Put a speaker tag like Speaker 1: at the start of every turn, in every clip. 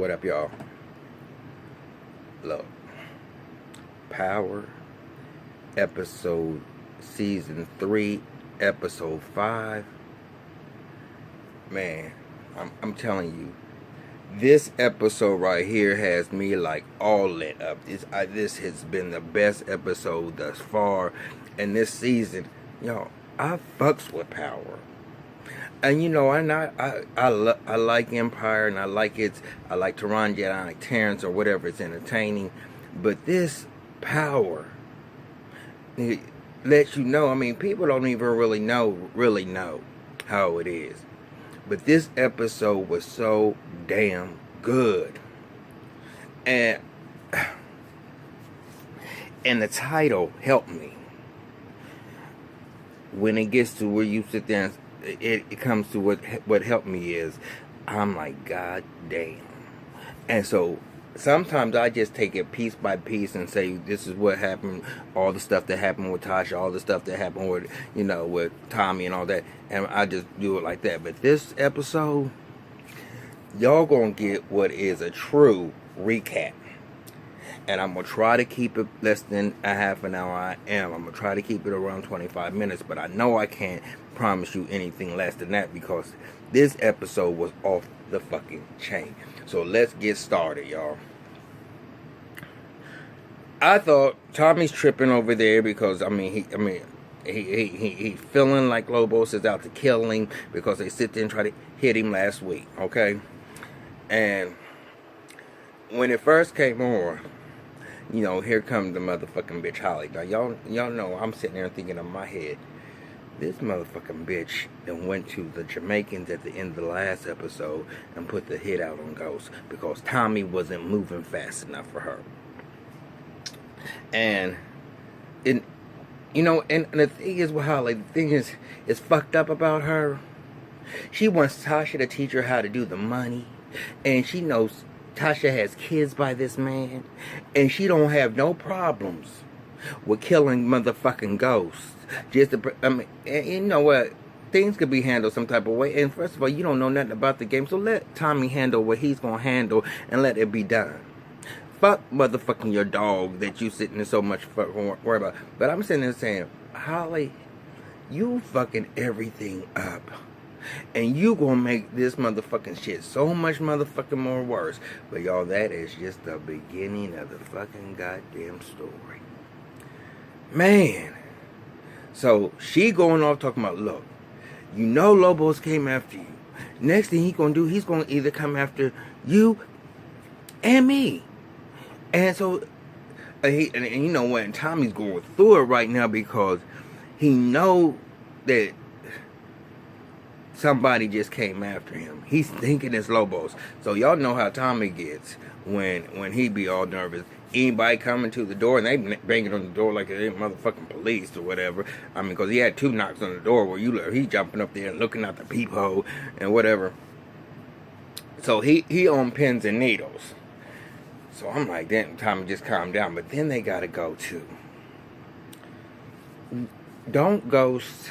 Speaker 1: What up, y'all? Look, Power, season 3, episode 5. Man, I'm telling you, this episode right here has me like all lit up. This has been the best episode thus far, and this season, I fucks with Power. And I like Empire, and I like Tehran Jedi, I like Terrence or whatever. It's entertaining, but this Power, it lets you know. I mean, people don't even really know how it is, but this episode was so damn good, and the title helped me when it gets to where you sit there and it comes to what helped me is, I'm like, God damn. And so sometimes I just take it piece by piece and say, this is what happened, all the stuff that happened with Tasha, all the stuff that happened with, with Tommy and all that, and I just do it like that. But this episode, y'all gonna get what is a true recap. And I'm going to try to keep it less than a half an hour. I'm going to try to keep it around 25 minutes. But I know I can't promise you anything less than that, because this episode was off the fucking chain. So let's get started, y'all. I thought Tommy's tripping over there because, he feeling like Lobos is out to kill him because they sit there and try to hit him last week, okay? And when it first came on, here comes the motherfucking bitch Holly. Now, y'all know I'm sitting there thinking in my head, this motherfucking bitch that went to the Jamaicans at the end of the last episode and put the hit out on Ghost because Tommy wasn't moving fast enough for her. And the thing is with Holly, the thing is fucked up about her. She wants Tasha to teach her how to do the money, and she knows Tasha has kids by this man, and she don't have no problems with killing motherfucking ghosts. And you know what? Things could be handled some type of way. And first of all, you don't know nothing about the game, so let Tommy handle what he's gonna handle and let it be done. Fuck motherfucking your dog that you sitting there so much fucking worry about. But I'm sitting there saying, Holly, you fucking everything up. And you gonna make this motherfucking shit so much motherfucking more worse. But y'all, that is just the beginning of the fucking goddamn story. Man. So she going off talking about, look, Lobos came after you. Next thing he gonna do, he's gonna either come after you and me. And so, and you know what, and Tommy's going through it right now because he know that somebody just came after him. He's thinking it's Lobos. So y'all know how Tommy gets when he be all nervous. Anybody coming to the door and they banging on the door like they motherfucking police or whatever. Because he had 2 knocks on the door where he jumping up there and looking out the peephole and whatever. So he on pins and needles. So I'm like, damn, Tommy, just calm down. But then they gotta go too. Don't Ghost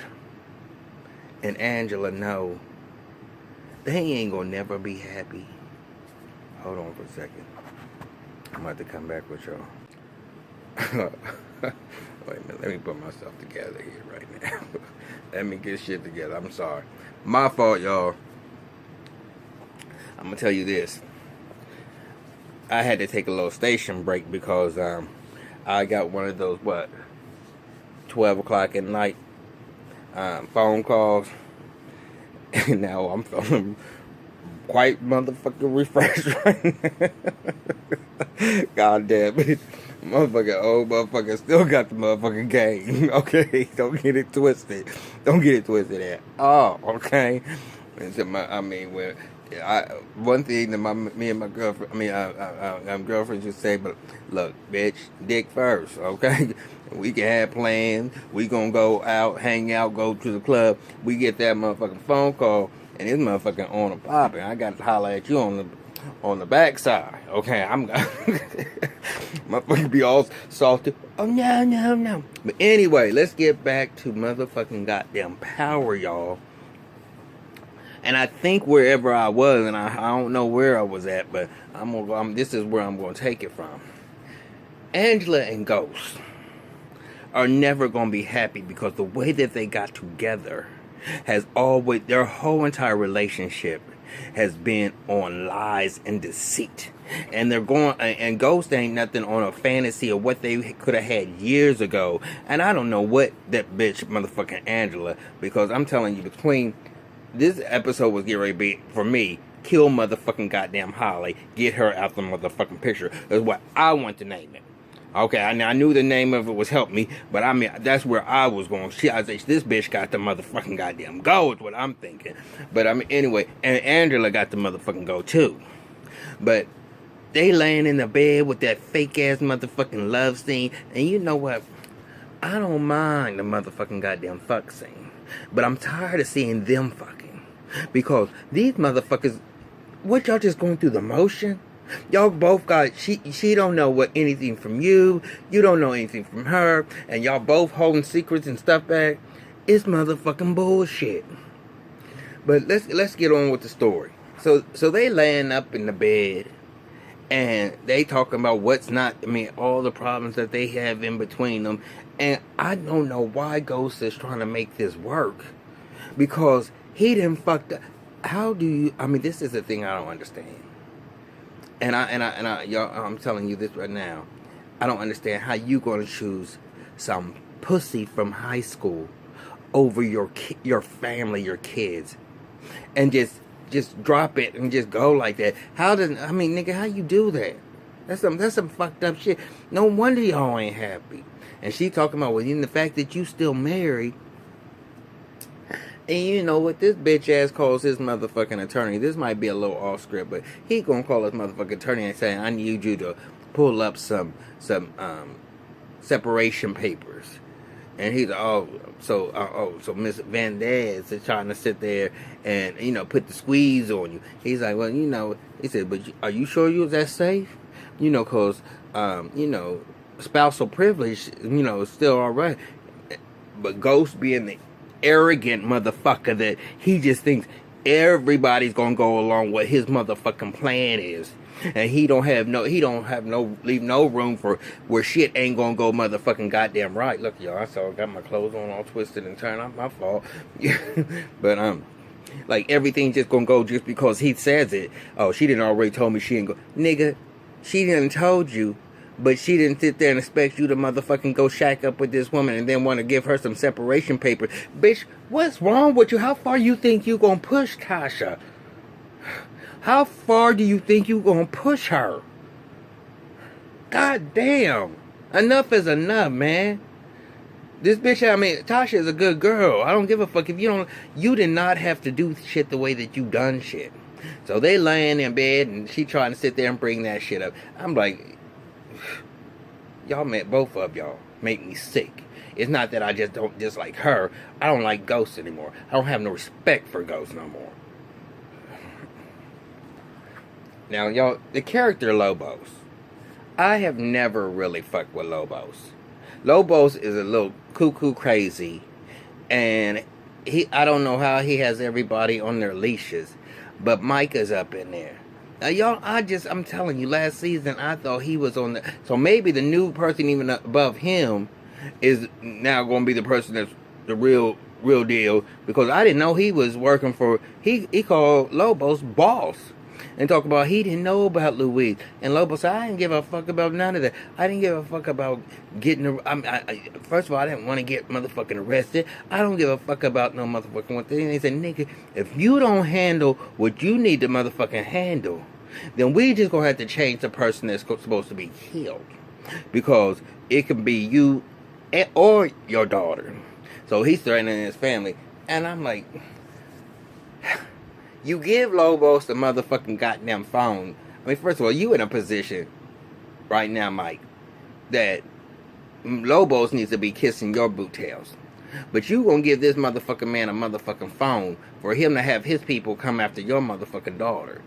Speaker 1: and Angela know they ain't gonna never be happy. Hold on for a second. I'm about to come back with y'all. Wait a minute, let me put myself together here right now. Let me get shit together. I'm sorry. My fault, y'all. I'm gonna tell you this. I had to take a little station break because I got one of those 12 o'clock at night phone calls, and now I'm feeling quite motherfucking refreshed right now. God damn it. Old motherfucker still got the motherfucking game. Okay, don't get it twisted. Don't get it twisted at all, okay? And so one thing that me and my girlfriend, girlfriend should say, but look, bitch, dick first, okay? We can have plans. We gonna go out, hang out, go to the club. We get that motherfucking phone call, and this motherfucking on and popping. I got to holler at you on the backside, okay? Motherfucker be all salty. Oh no. But anyway, let's get back to motherfucking goddamn Power, y'all. And I think wherever I was, and I don't know where I was at, but this is where I'm going to take it from. Angela and Ghost are never going to be happy because the way that they got together has always, their whole entire relationship has been on lies and deceit. And they're going, and Ghost ain't nothing on a fantasy of what they could have had years ago. And I don't know what that bitch, motherfucking Angela, because I'm telling you, between this episode was getting ready to be, for me, kill motherfucking goddamn Holly, get her out the motherfucking picture, is what I want to name it. Okay, I knew the name of it was Help Me, but I mean, that's where I was going. I said, this bitch got the motherfucking goddamn go, is what I'm thinking. But I mean, anyway, and Angela got the motherfucking go too. But they laying in the bed with that fake ass motherfucking love scene, and you know what? I don't mind the motherfucking goddamn fuck scene, but I'm tired of seeing them fucking. Because these motherfuckers, what, y'all just going through the motion? Y'all both got, she don't know anything from you, you don't know anything from her, and y'all both holding secrets and stuff back. It's motherfucking bullshit. But let's get on with the story. So they laying up in the bed, and they talking about all the problems that they have in between them. And I don't know why Ghost is trying to make this work, because he done fucked up. How do you, this is the thing I don't understand. And y'all, I'm telling you this right now. I don't understand how you gonna choose some pussy from high school over your family, your kids, and just drop it and just go like that. Nigga, how you do that? That's some fucked up shit. No wonder y'all ain't happy. And she talking about, the fact that you still married. And you know what this bitch ass calls his motherfucking attorney. This might be a little off script, but he gonna call his motherfucking attorney and say, I need you to pull up some separation papers. And he's so Miss Van Daz is trying to sit there and, put the squeeze on you. He's like, well, he said, but are you sure you was that safe? Cause, spousal privilege, is still alright. But Ghost being the arrogant motherfucker that he just thinks everybody's gonna go along what his motherfucking plan is, and he don't leave no room for where shit ain't gonna go motherfucking goddamn right. Look, y'all, I got my clothes on all twisted and turned. Not my fault. But like everything's just gonna go just because he says it. Oh, she didn't already told me she ain't go. Nigga, she didn't told you. But she didn't sit there and expect you to motherfucking go shack up with this woman and then want to give her some separation paper. Bitch, what's wrong with you? How far you think you gonna push Tasha? How far do you think you gonna push her? God damn. Enough is enough, man. This bitch, Tasha is a good girl. I don't give a fuck if you did not have to do shit the way that you done shit. So they laying in bed and she trying to sit there and bring that shit up. I'm like, both of y'all make me sick. It's not that I just don't dislike her. I don't like Ghost anymore. I don't have no respect for Ghost no more. Now, y'all, the character Lobos. I have never really fucked with Lobos. Lobos is a little cuckoo crazy. And I don't know how he has everybody on their leashes. But Micah's up in there. Now, y'all, I'm telling you, last season, I thought he was on the... So maybe the new person even above him is now going to be the person that's the real deal. Because I didn't know he was working for... He called Lobos boss. And talk about he didn't know about Louise. And Lobos said, I didn't give a fuck about none of that. I didn't give a fuck about getting... first of all, I didn't want to get motherfucking arrested. I don't give a fuck about no motherfucking one thing. And they said, nigga, if you don't handle what you need to motherfucking handle, then we just gonna have to change the person that's supposed to be killed. Because it can be you or your daughter. So he's threatening his family. And I'm like... You give Lobos the motherfucking goddamn phone. First of all, you in a position right now, Mike, that Lobos needs to be kissing your boot tails. But you gonna give this motherfucking man a motherfucking phone for him to have his people come after your motherfucking daughter.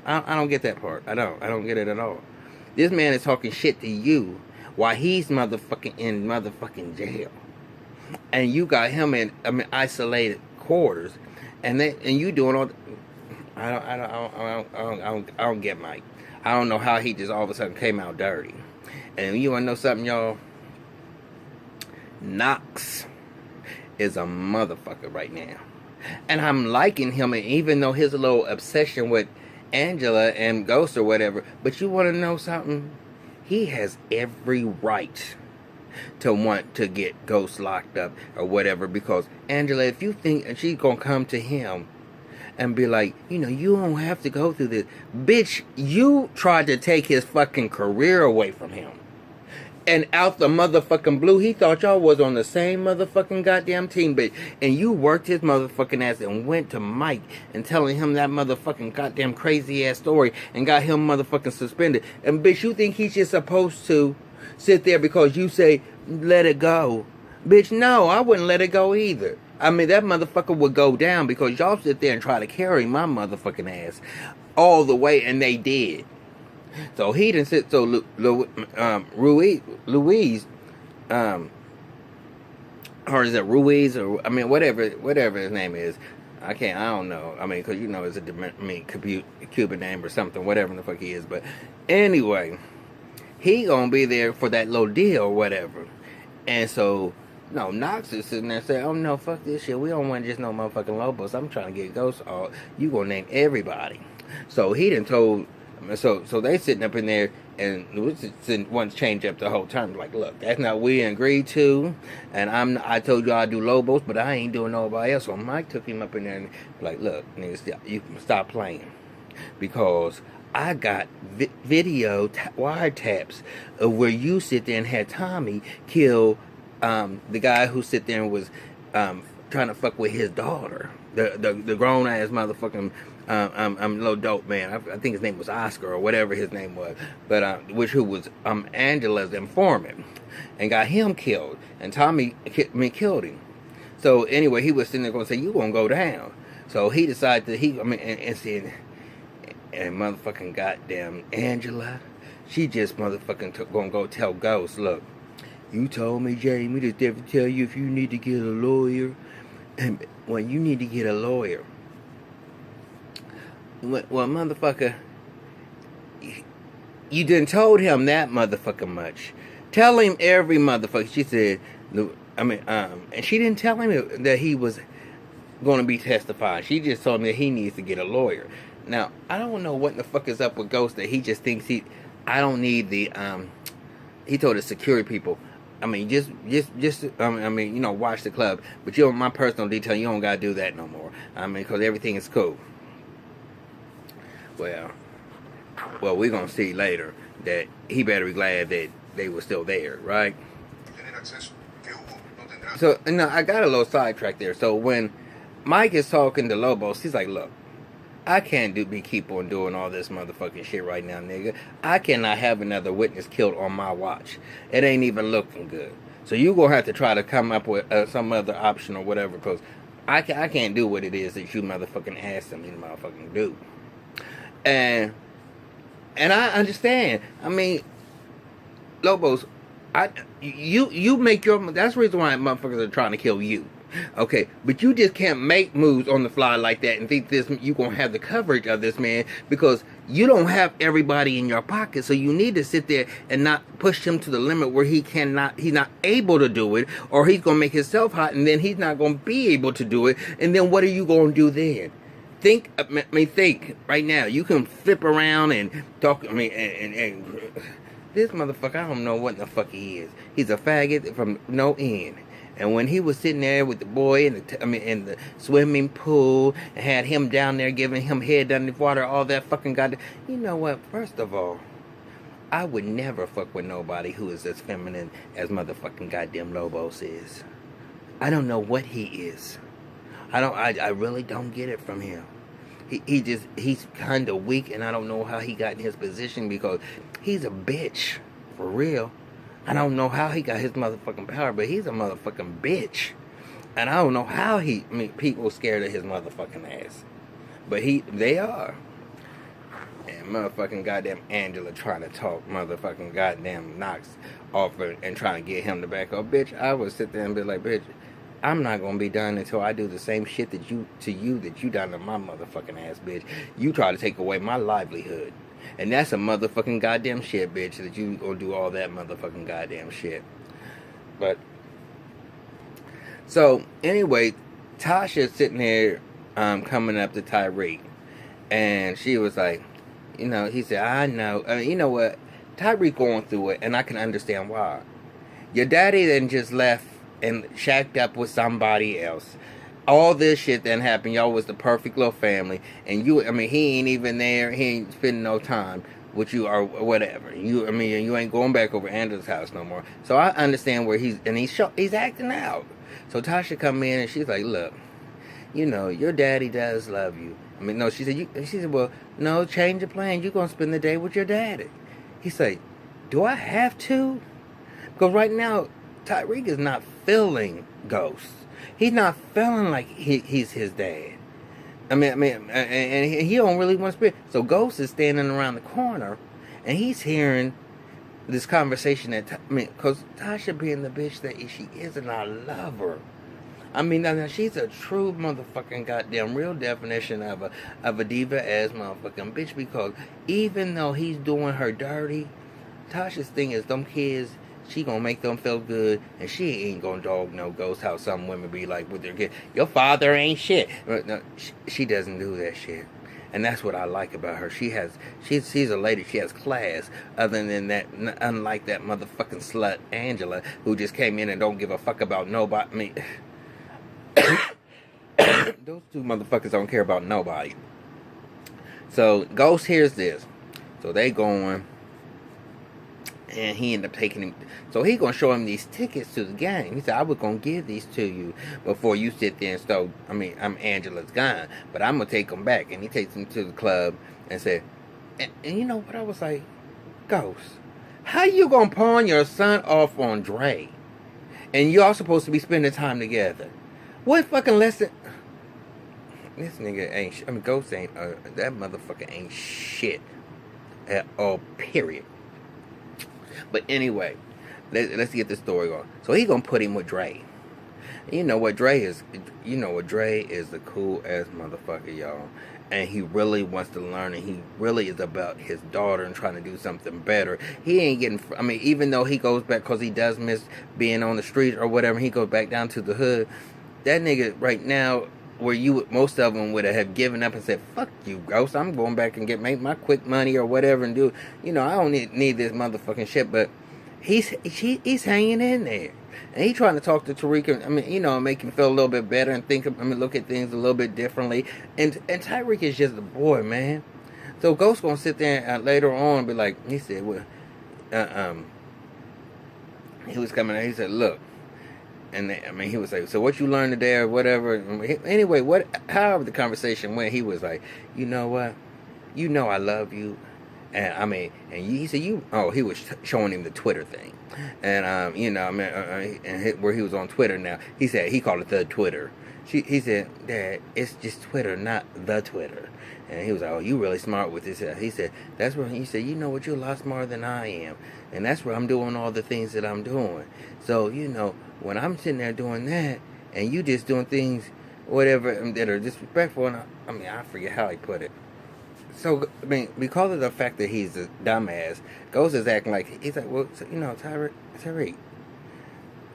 Speaker 1: I don't get that part. I don't get it at all. This man is talking shit to you while he's motherfucking in motherfucking jail. And you got him in isolated quarters, and you doing all. I don't get Mike. I don't know how he just all of a sudden came out dirty. And you wanna know something, y'all? Knox is a motherfucker right now, and I'm liking him. And even though his little obsession with Angela and Ghost or whatever, but you wanna know something? He has every right to want to get Ghost locked up or whatever, because Angela, if you think and she's gonna come to him and be like, you don't have to go through this. Bitch, you tried to take his fucking career away from him. And out the motherfucking blue, he thought y'all was on the same motherfucking goddamn team, bitch. And you worked his motherfucking ass and went to Mike and telling him that motherfucking goddamn crazy ass story and got him motherfucking suspended. And bitch, you think he's just supposed to sit there because you say, let it go? Bitch, no, I wouldn't let it go either. I mean, that motherfucker would go down because y'all sit there and try to carry my motherfucking ass all the way, and they did. So he didn't sit. So Louise, or is it Ruiz, or I mean, whatever his name is. I don't know. I mean, because it's a Cuban name or something, whatever the fuck he is. But anyway, he gonna be there for that little deal or whatever, and so. No, Knox is sitting there saying, oh no, fuck this shit. We don't want just no motherfucking Lobos. I'm trying to get Ghost all. You gonna name everybody. So he done told, so they sitting up in there and wants to change up the whole time. Like, look, that's not what we agreed to. And I told you I'd do Lobos, but I ain't doing nobody else. So Mike took him up in there and like, look, nigga, you can stop playing. Because I got video wiretaps of where you sit there and had Tommy kill the guy who sit there and was trying to fuck with his daughter, the grown ass motherfucking little dope man. I think his name was Oscar or whatever his name was, but who was Angela's informant, and got him killed, and Tommy killed him. So anyway, he was sitting there going to say, "You gonna go down?" So he decided that and said, and motherfucking goddamn Angela, she just motherfucking gonna go tell Ghost, look. You told me, Jamie, to never tell you if you need to get a lawyer. And when you need to get a lawyer. Well, motherfucker, you done told him that motherfucker much. Tell him every motherfucker. She said, and she didn't tell him that he was going to be testifying. She just told him that he needs to get a lawyer. Now, I don't know what the fuck is up with Ghost that he just thinks I don't need the, he told the security people, I mean, just watch the club. But my personal detail, you don't gotta do that no more. I mean, because everything is cool. Well, we're gonna see later that he better be glad that they were still there, right? So, I got a little sidetrack there. So when Mike is talking to Lobos, he's like, look, I can't keep on doing all this motherfucking shit right now, nigga. I cannot have another witness killed on my watch. It ain't even looking good. So you gonna have to try to come up with some other option or whatever, because I can't do what it is that you motherfucking asked me to motherfucking do. And I understand. I mean, Lobos, you make your. That's the reason why motherfuckers are trying to kill you. Okay, but you just can't make moves on the fly like that and think you gonna have the coverage of this man, because you don't have everybody in your pocket. So you need to sit there and not push him to the limit where he's not able to do it, or he's gonna make himself hot, and then he's not gonna be able to do it. And then what are you gonna do then? Think right now. You can flip around and talk. And this motherfucker, I don't know what the fuck he is. He's a faggot from no end. And when he was sitting there with the boy in the swimming pool, and had him down there giving him head under the water, all that fucking goddamn. You know what? First of all, I would never fuck with nobody who is as feminine as motherfucking goddamn Lobos is. I don't know what he is. I really don't get it from him. He's kind of weak, and I don't know how he got in his position, because he's a bitch, for real. I don't know how he got his motherfucking power, but he's a motherfucking bitch. And I don't know how people scared of his motherfucking ass. But they are. And motherfucking goddamn Angela trying to talk motherfucking goddamn Knox off and trying to get him to back up. Bitch, I would sit there and be like, bitch, I'm not gonna be done until I do the same shit that you done to my motherfucking ass, bitch. You try to take away my livelihood. And that's a motherfucking goddamn shit, bitch, that you gonna do all that motherfucking goddamn shit. But so anyway, Tasha's sitting there coming up to Tyreek, and she was like, you know, he said, I know, you know what, Tyreek going through it, and I can understand why. Your daddy then just left and shacked up with somebody else. All this shit that happened, y'all was the perfect little family, and you, I mean, he ain't even there, he ain't spending no time with you or whatever. You, I mean, you ain't going back over Andrew's house no more. So I understand where he's acting out. So Tasha come in and she's like, look, you know, your daddy does love you. I mean, no, she said, well, no, change your plan. You're going to spend the day with your daddy. He said, do I have to? Because right now, Tyreek is not feeling Ghost. He's not feeling like he's his dad. I mean, and he don't really want to spend. So Ghost is standing around the corner, and he's hearing this conversation because Tasha being the bitch that she is, and I love her. I mean, now she's a true motherfucking goddamn real definition of a diva ass motherfucking bitch. Because even though he's doing her dirty, Tasha's thing is them kids, she gonna make them feel good, and she ain't gonna dog no Ghost. How some women be like with their kid, your father ain't shit. No, she doesn't do that shit. And that's what I like about her. She's a lady. She has class. Other than that, unlike that motherfucking slut Angela, who just came in and don't give a fuck about nobody. I mean, those two motherfuckers don't care about nobody. So Ghost hears this. So they going, and he ended up taking him. So he gonna show him these tickets to the game. He said, I was gonna give these to you before you sit there and stole. I mean, I'm Angela's gun, but I'm gonna take them back. And he takes him to the club and said, and you know what? I was like, Ghost, how you gonna pawn your son off on Dre? And y'all supposed to be spending time together. What fucking lesson? This nigga ain't. I mean, Ghost ain't. That motherfucker ain't shit at all. Period. But anyway, let's get this story going. So he gonna put him with Dre. You know what Dre is? You know what Dre is? The cool ass motherfucker, y'all. And he really wants to learn, and he really is about his daughter and trying to do something better. He ain't getting. I mean, even though he goes back because he does miss being on the street or whatever, he goes back down to the hood. That nigga right now, where most of them would have given up and said, fuck you, Ghost, I'm going back and make my quick money or whatever and do, you know, I don't need this motherfucking shit. But he's hanging in there, and he trying to talk to Tariq. I mean, you know, make him feel a little bit better and look at things a little bit differently. And Tyreek is just a boy, man. So Ghost gonna sit there later on and be like, he said, well, he was coming out, he said, look. And I mean, he was like, so what you learned today or whatever. Anyway, however the conversation went, he was like, you know what? You know I love you. And I mean, and he said, he was showing him the Twitter thing. And, you know, I mean, where he was on Twitter now. He said, he called it the Twitter. He said, Dad, it's just Twitter, not the Twitter. And he was like, oh, you really smart with this. He said, that's where, he said, you know what, you're a lot smarter than I am. And that's where I'm doing all the things that I'm doing. So, you know, when I'm sitting there doing that, and you just doing things, whatever, that are disrespectful, and I mean, I forget how he put it. So, I mean, because of the fact that he's a dumbass, Ghost is acting like, he's like, well, so, you know, Tyreek,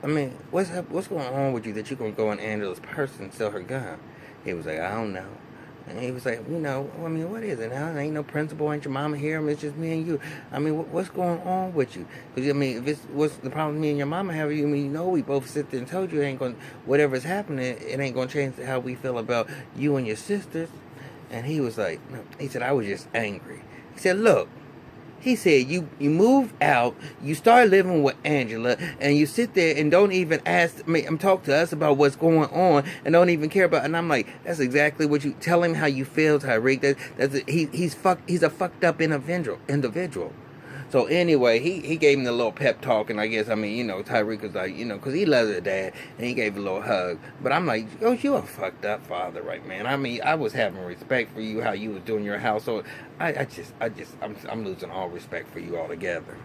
Speaker 1: I mean, what's going on with you that you're going to go in Angela's purse and sell her gun? He was like, I don't know. And he was like, you know, I mean, what is it now? There ain't no principal, ain't your mama here? I mean, it's just me and you. I mean, what's going on with you? Because, I mean, what's the problem me and your mama have? I mean, you know, we both sit there and told you it ain't going, whatever's happening, it ain't going to change how we feel about you and your sisters. And he was like, no. He said, I was just angry. He said, look. He said, you moved out, you started living with Angela, and you sit there and don't even talk to us about what's going on, and don't even care about. And I'm like, that's exactly what you tell him how you feel, Tyreek. He's a fucked up individual. So anyway, he gave him the little pep talk, and I guess, I mean, you know, Tyreek was like, you know, because he loves her dad, and he gave a little hug. But I'm like, oh, you a fucked up father, right, man? I mean, I was having respect for you, how you was doing your household. I'm losing all respect for you altogether.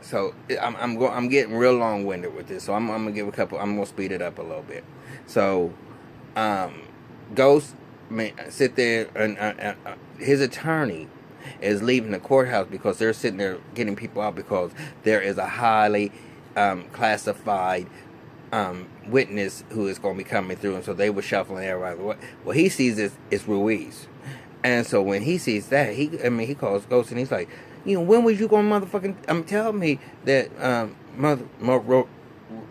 Speaker 1: So I'm getting real long winded with this. So I'm gonna give a couple. I'm gonna speed it up a little bit. So, Ghost, sit there and his attorney is leaving the courthouse because they're sitting there getting people out because there is a highly classified witness who is going to be coming through, and so they were shuffling everybody. What he sees is Ruiz, and so when he sees that, he calls Ghost and he's like, when was you going to motherfucking tell me that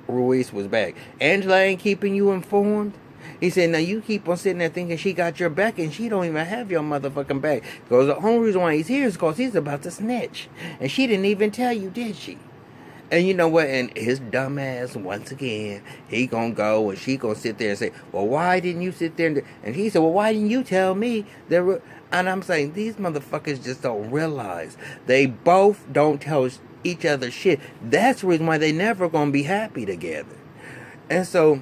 Speaker 1: Ruiz was back? Angela ain't keeping you informed. He said, now you keep on sitting there thinking she got your back and she don't even have your motherfucking back. Because the only reason why he's here is because he's about to snitch. And she didn't even tell you, did she? And you know what? And his dumb ass, once again, he gonna go and she gonna sit there and say, well, why didn't you sit there? And he said, well, why didn't you tell me? And I'm saying, these motherfuckers just don't realize. They both don't tell each other shit. That's the reason why they never gonna be happy together. And so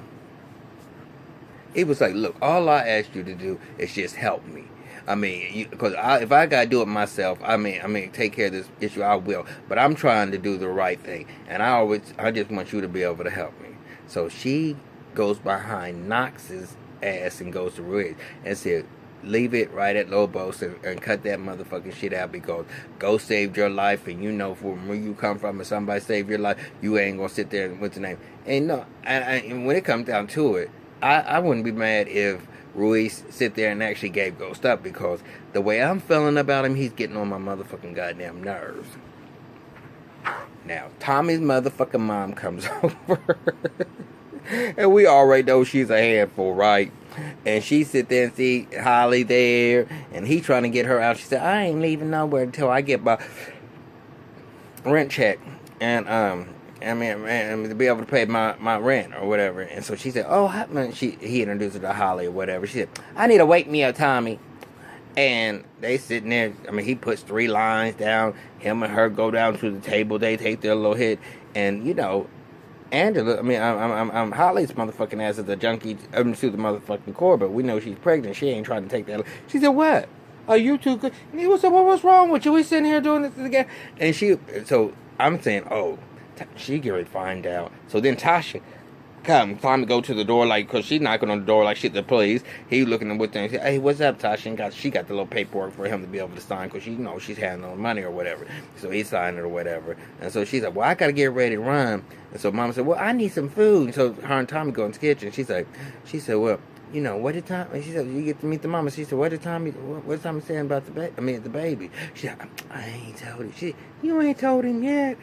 Speaker 1: he was like, look, all I asked you to do is just help me. I mean, because if I gotta do it myself, I mean, take care of this issue, I will. But I'm trying to do the right thing, and I just want you to be able to help me. So she goes behind Knox's ass and goes to Ruiz and said, leave it right at Lobos and cut that motherfucking shit out, because Ghost saved your life, and from where you come from, if somebody saved your life, you ain't gonna sit there and what's the name? And no, and when it comes down to it, I wouldn't be mad if Ruiz sit there and actually gave Ghost up, because the way I'm feeling about him, he's getting on my motherfucking goddamn nerves. Now, Tommy's motherfucking mom comes over, and we already know she's a handful, right? And she sit there and see Holly there, and he trying to get her out. She said, I ain't leaving nowhere until I get my rent check. And, to be able to pay my rent or whatever. And so she said, oh, he introduced her to Holly or whatever. She said, I need to wake me up, Tommy. And they sitting there. He puts 3 lines down. Him and her go down to the table. They take their little hit. And, Angela, I'm Holly's motherfucking ass is a junkie to the motherfucking core, but we know she's pregnant. She ain't trying to take that. She said, what? Are you too good? And he was like, well, what's wrong with you? We sitting here doing this again. And so I'm saying, oh, she get ready to find out. So then Tasha time to go to the door, like, because she's knocking on the door like shit the police. He looking with things. Hey, what's up, Tasha? And she got the little paperwork for him to be able to sign, because she's handling money or whatever. So he signed it or whatever. And so she's like, well, I got to get ready to run. And so Mama said, well, I need some food. And so her and Tommy go in the kitchen. She said, well, what did Tommy? She said, you get to meet the mama. She said, what's Tommy saying about the baby? She said, I ain't told him. You ain't told him yet.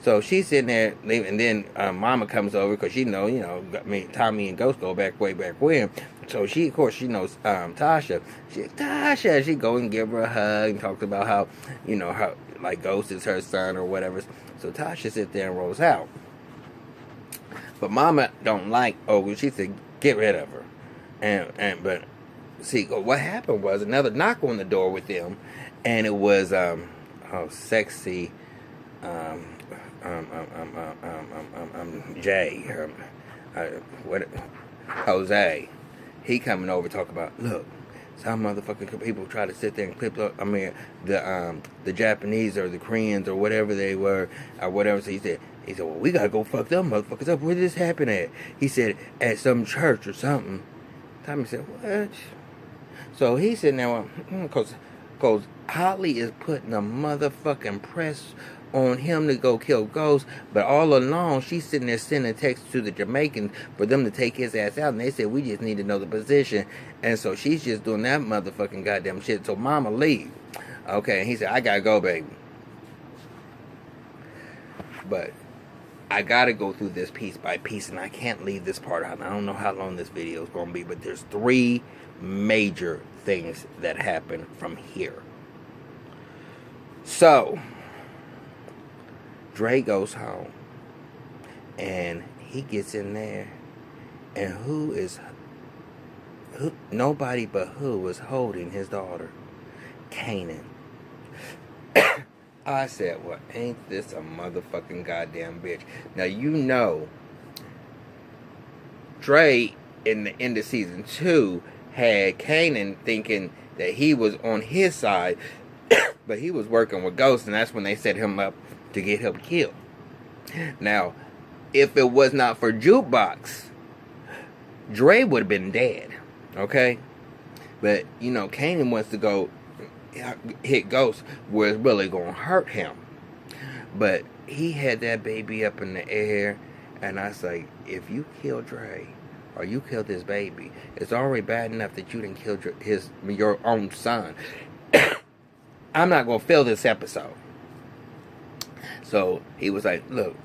Speaker 1: So she's sitting there leaving, and then Mama comes over, because Tommy and Ghost go way back when. So she knows Tasha. She go and give her a hug and talks about how, how like Ghost is her son or whatever. So Tasha sits there and rolls out. But Mama don't like. She said, get rid of her. But see, what happened was another knock on the door with them, and it was sexy. Jose, he coming over talking about, look, some motherfucking people try to sit there and clip up, the Japanese or the Koreans or whatever they were, or whatever. So he said, well, we gotta go fuck them motherfuckers up. Where did this happen at? He said, at some church or something. Tommy said, what? So he's sitting there, because Holly is putting a motherfucking press on him to go kill Ghost, but all along she's sitting there sending texts to the Jamaicans for them to take his ass out, and they said, we just need to know the position. And so she's just doing that motherfucking goddamn shit. So Mama leave. Okay, and he said, I gotta go, baby. But I gotta go through this piece by piece, and I can't leave this part out. I don't know how long this video is gonna be, but there's 3 major things that happen from here. So Dre goes home, and he gets in there, and nobody but who was holding his daughter, Kanan. I said, well, ain't this a motherfucking goddamn bitch? Now, Dre in the end of season 2 had Kanan thinking that he was on his side, but he was working with Ghost, and that's when they set him up to get him killed. Now, if it was not for Jukebox, Dre would have been dead. Okay? But, you know, Kanan wants to go hit Ghost where it's really going to hurt him. But he had that baby up in the air, and I was like, if you kill Dre, or you kill this baby, it's already bad enough that you didn't kill your own son. I'm not going to fill this episode. So he was like, look,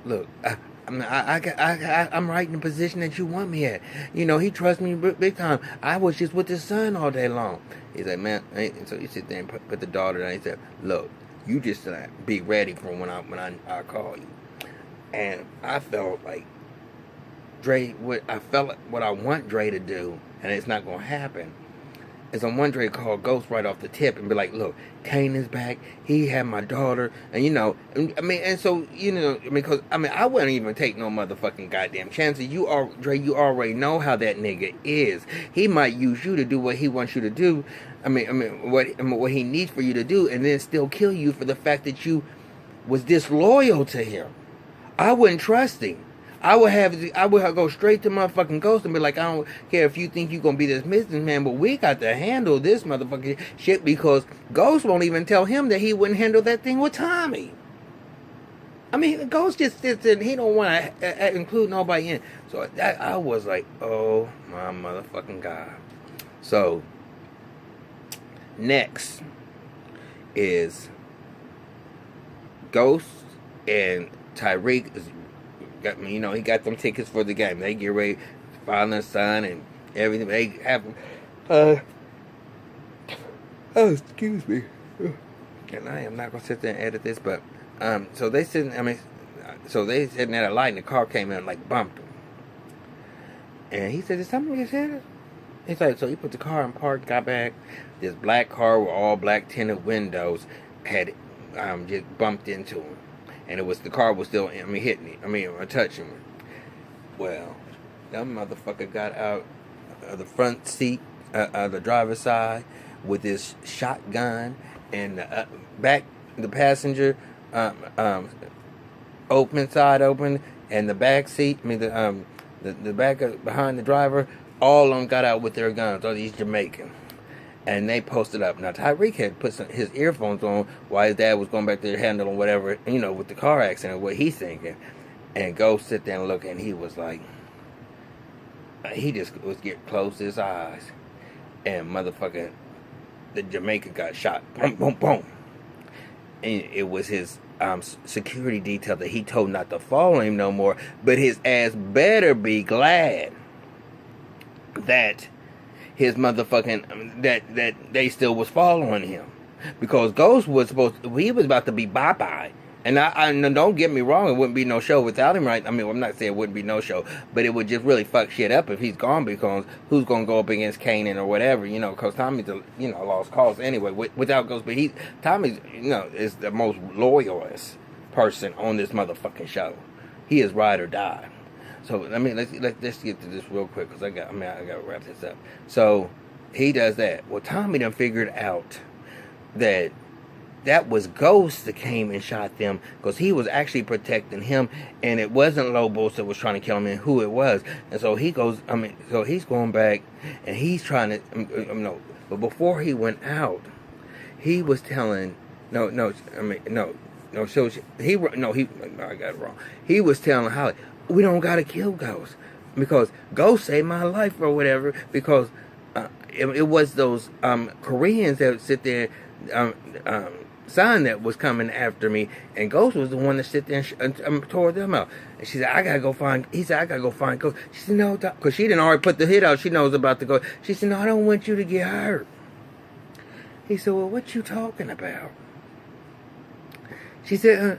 Speaker 1: I'm right in the position that you want me at. You know, he trusts me big time. I was just with his son all day long. He's like, man. So he sit there and put the daughter down. He said, look, you just be ready for when I call you. And I felt like what I want Dre to do, and it's not gonna happen. Is I want Dre to call Ghost right off the tip and be like, look, Kane is back. He had my daughter, and you know, and so you know, because I wouldn't even take no motherfucking goddamn chances. Dre, you already know how that nigga is. He might use you to do what he wants you to do. What he needs for you to do, and then still kill you for the fact that you was disloyal to him. I wouldn't trust him. I would go straight to motherfucking Ghost and be like, I don't care if you think you're going to be this businessman, but we got to handle this motherfucking shit, because Ghost won't even tell him that he wouldn't handle that thing with Tommy. I mean, Ghost just sits in, he don't want to include nobody in. So I was like, oh my motherfucking God. So, next is Ghost and Tyreek is, you know, he got them tickets for the game. They get ready, father and son and everything. They have, oh, excuse me. And I am not gonna sit there and edit this, but so they sitting at a light, and the car came in and like bumped him. And he said, "Did something get hit?" He's like, so he put the car in park, got back. This black car with all black tinted windows had just bumped into him. And the car was still, hitting him. Touching him. Well, that motherfucker got out of the front seat, the driver's side, with his shotgun, and the passenger open, and the back seat, the back behind the driver, all of them got out with their guns, all these Jamaicans. And they posted up. Now, Tyreek had put his earphones on while his dad was going back there handling whatever, with the car accident, what he's thinking. And Ghost sit there and look, and he was like, he just was closed his eyes. And motherfucker, the Jamaican got shot. Boom, boom, boom. And it was his security detail that he told not to follow him no more. But his ass better be glad that his motherfucking that they still was following him, because Ghost was he was about to be bye-bye. And I don't get me wrong, it wouldn't be no show without him, right? I'm not saying it wouldn't be no show, but it would just really fuck shit up if he's gone, because who's gonna go up against Kanan or whatever, because Tommy's a lost cause anyway without Ghost. But Tommy is the most loyalist person on this motherfucking show. He is ride or die. So let's get to this real quick, because I got to wrap this up. So he does that. Well, Tommy done figured out that was Ghost that came and shot them, because he was actually protecting him, and it wasn't Lobos that was trying to kill him, and who it was. And so he goes, so he's going back, and he's trying to, but before he went out, he was telling, I got it wrong. He was telling Holly, we don't gotta kill Ghost, because Ghost saved my life or whatever, because it was those Koreans that would sit there, son that was coming after me, and Ghost was the one that sit there and tore them out. And she said, I gotta go find Ghost. She said, no, because she didn't already put the hit out. She knows about the Ghost. She said, no, I don't want you to get hurt. He said, well, what you talking about? She said,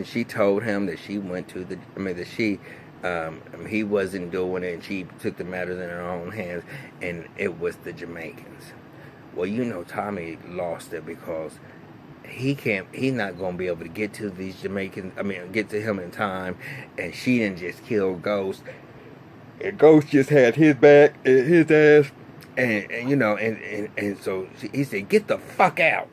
Speaker 1: she told him that she went to he wasn't doing it, and she took the matters in her own hands, and it was the Jamaicans. Well, Tommy lost it, because he's not going to be able to get to these Jamaicans, get to him in time, and she didn't just kill Ghost, and Ghost just had his back, his ass, and so he said, get the fuck out.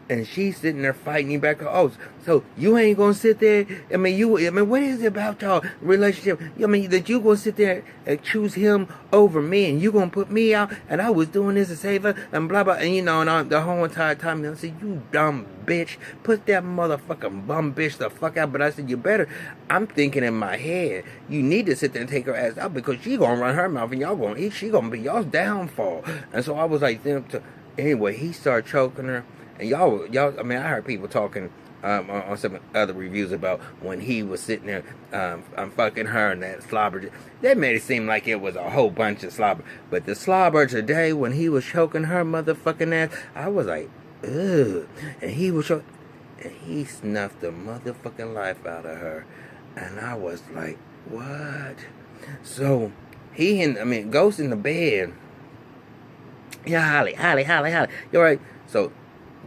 Speaker 1: And she's sitting there fighting you back. Oh, so you ain't gonna sit there? I mean, what is it about y'all relationship? I mean, that you gonna sit there and choose him over me, and you gonna put me out? And I was doing this to save her, and blah blah. And and the whole entire time, I said, "You dumb bitch, put that motherfucking bum bitch the fuck out." But I said, "You better." I'm thinking in my head, you need to sit there and take her ass out because she gonna run her mouth, and y'all gonna eat. She gonna be y'all's downfall. And so I was like, anyway, he started choking her. And y'all, I mean, I heard people talking on some other reviews about when he was sitting there fucking her and that slobber. That made it seem like it was a whole bunch of slobber. But the slobber today, when he was choking her motherfucking ass, I was like, ugh. And he was and he snuffed the motherfucking life out of her. And I was like, what? So, Ghost in the bed. Yeah, Holly. You're right. So,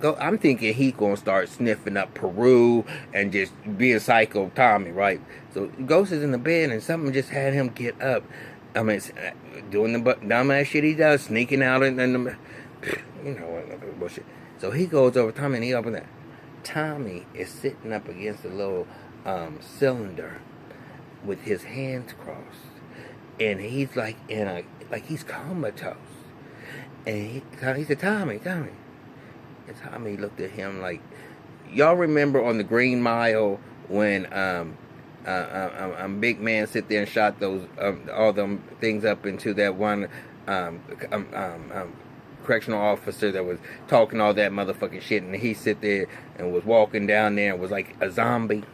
Speaker 1: I'm thinking he gonna start sniffing up Peru and just being psycho Tommy, right? So Ghost is in the bed and something just had him get up. I mean, doing the dumbass shit he does, sneaking out and the, bullshit. So he goes over Tommy and he opens that. Tommy is sitting up against a little cylinder with his hands crossed, and he's like he's comatose. And he said, Tommy. And Tommy looked at him like, y'all remember on the Green Mile when Big Man sit there and shot those all them things up into that one correctional officer that was talking all that motherfucking shit, and he sit there and was walking down there and was like a zombie.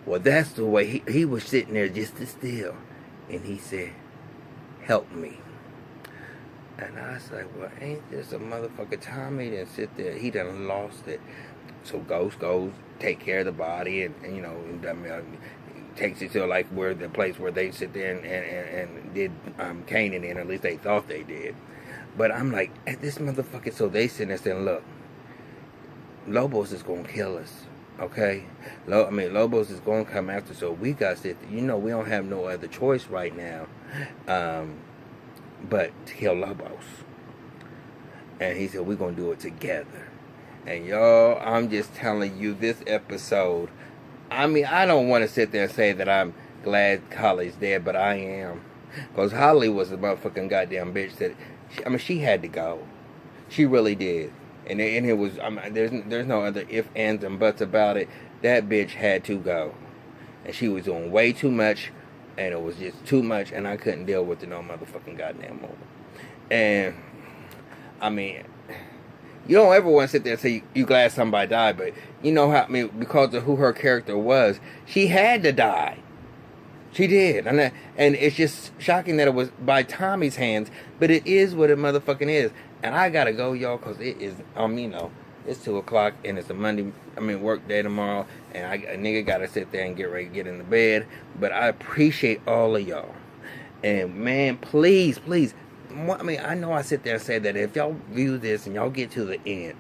Speaker 1: Well, that's the way he was sitting there just as still, and he said, "Help me." And I was like, well, ain't this a motherfucker Tommy that sit there? He done lost it. So Ghost goes, take care of the body, and takes it to like where the place where they sit there and did caning in, or at least they thought they did. But I'm like, at this motherfucker, so they sitting there saying, look, Lobos is gonna kill us, okay? Lobos is gonna come after, so we got to sit there. We don't have no other choice right now. But to kill Lobos. And he said, we're going to do it together. And y'all, I'm just telling you, this episode, I don't want to sit there and say that I'm glad Holly's dead, but I am. Because Holly was a motherfucking goddamn bitch that, she had to go. She really did. And it was, there's no other ifs, ands, and buts about it. That bitch had to go. And she was doing way too much. And it was just too much, and I couldn't deal with it no motherfucking goddamn more. And, you don't ever want to sit there and say you glad somebody died, but you know how, because of who her character was, she had to die. She did. And it's just shocking that it was by Tommy's hands, but it is what it motherfucking is. And I gotta go, y'all, because it is, it's 2 o'clock, and it's a Monday, work day tomorrow, and a nigga gotta sit there and get ready to get in the bed. But I appreciate all of y'all. And man, please, I know I sit there and say that if y'all view this and y'all get to the end,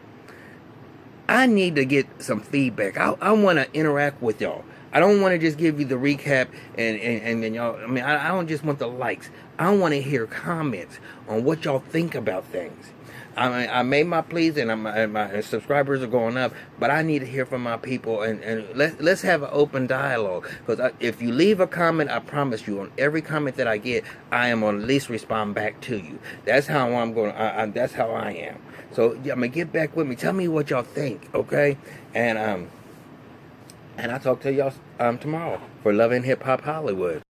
Speaker 1: I need to get some feedback. I want to interact with y'all. I don't want to just give you the recap and then y'all, I don't just want the likes. I want to hear comments on what y'all think about things. I made my pleas and my subscribers are going up, but I need to hear from my people and let's have an open dialogue. Because if you leave a comment, I promise you, on every comment that I get, I am on at least respond back to you. That's how I'm going. That's how I am. So get back with me. Tell me what y'all think, okay? And I'll talk to y'all tomorrow for Love and Hip Hop Hollywood.